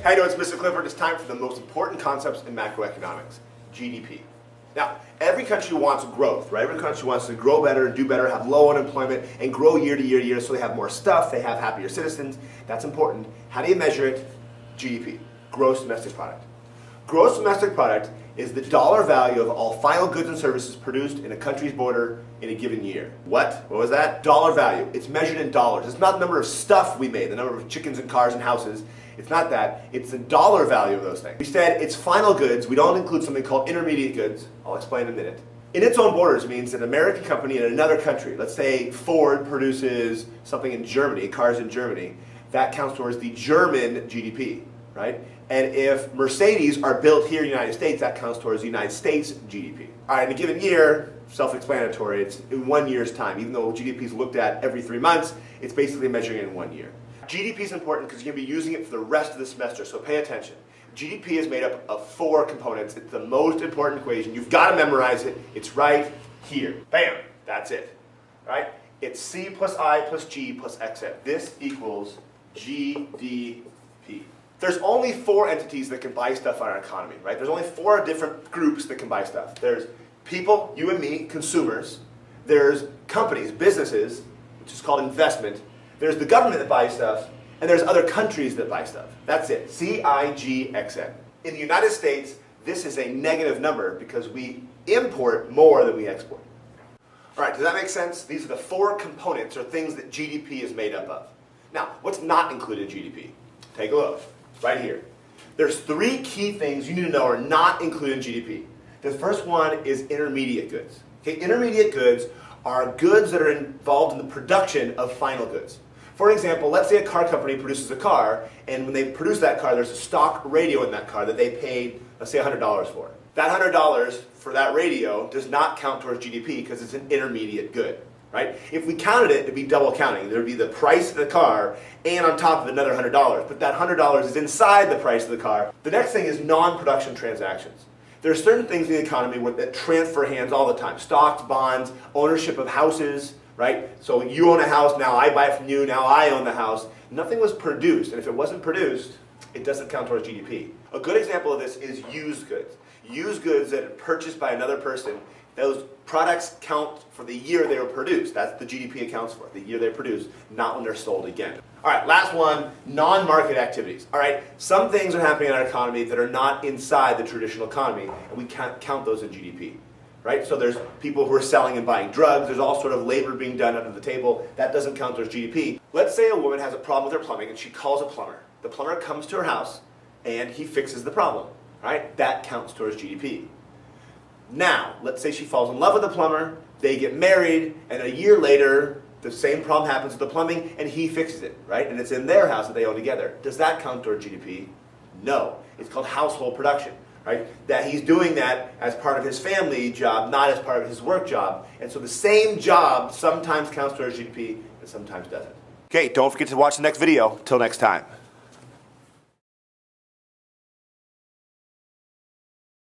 How you doing? It's Mr. Clifford. It's time for the most important concepts in macroeconomics, GDP. Now, every country wants growth, right? Every country wants to grow better, do better, have low unemployment, and grow year to year to year so they have more stuff, they have happier citizens. That's important. How do you measure it? GDP, gross domestic product. Gross domestic product is the dollar value of all final goods and services produced in a country's border in a given year. What was that? Dollar value. It's measured in dollars. It's not the number of stuff we made, the number of chickens and cars and houses. It's not that. It's the dollar value of those things. Instead, it's final goods. We don't include something called intermediate goods. I'll explain in a minute. In its own borders means that an American company in another country, let's say Ford produces something in Germany, cars in Germany, that counts towards the German GDP, right? And if Mercedes are built here in the United States, that counts towards the United States GDP. All right, in a given year, self-explanatory, it's in 1 year's time. Even though GDP is looked at every 3 months, it's basically measuring it in 1 year. GDP is important because you're going to be using it for the rest of the semester, so pay attention. GDP is made up of 4 components. It's the most important equation. You've got to memorize it. It's right here. Bam! That's it. Right? It's C plus I plus G plus XN. This equals GDP. There's only 4 entities that can buy stuff in our economy, right? There's only 4 different groups that can buy stuff. There's people, you and me, consumers. There's companies, businesses, which is called investment. There's the government that buys stuff, and there's other countries that buy stuff. That's it, CIGXN. In the United States, this is a negative number because we import more than we export. All right, does that make sense? These are the 4 components or things that GDP is made up of. Now, what's not included in GDP? Take a look, right here. There's 3 key things you need to know are not included in GDP. The first one is intermediate goods. Okay, intermediate goods are goods that are involved in the production of final goods. For example, let's say a car company produces a car, and when they produce that car, there's a stock radio in that car that they paid, let's say $100 for. That $100 for that radio does not count towards GDP because it's an intermediate good, right? If we counted it, it'd be double counting. There'd be the price of the car and on top of it another $100, but that $100 is inside the price of the car. The next thing is non-production transactions. There are certain things in the economy that transfer hands all the time. Stocks, bonds, ownership of houses, right? So you own a house, now I buy it from you, now I own the house. Nothing was produced, and if it wasn't produced, it doesn't count towards GDP. A good example of this is used goods. Used goods that are purchased by another person, those products count for the year they were produced. That's the GDP accounts for, the year they're produced, not when they're sold again. All right, last one, non-market activities. All right, some things are happening in our economy that are not inside the traditional economy, and we can't count those in GDP. Right? So there's people who are selling and buying drugs, there's all sort of labor being done under the table, that doesn't count towards GDP. Let's say a woman has a problem with her plumbing and she calls a plumber. The plumber comes to her house and he fixes the problem, right? That counts towards GDP. Now, let's say she falls in love with the plumber, they get married, and a year later, the same problem happens with the plumbing and he fixes it, right? And it's in their house that they own together. Does that count towards GDP? No. It's called household production. Right? That he's doing that as part of his family job, not as part of his work job. And so the same job sometimes counts towards GDP and sometimes doesn't. Okay, don't forget to watch the next video. Till next time.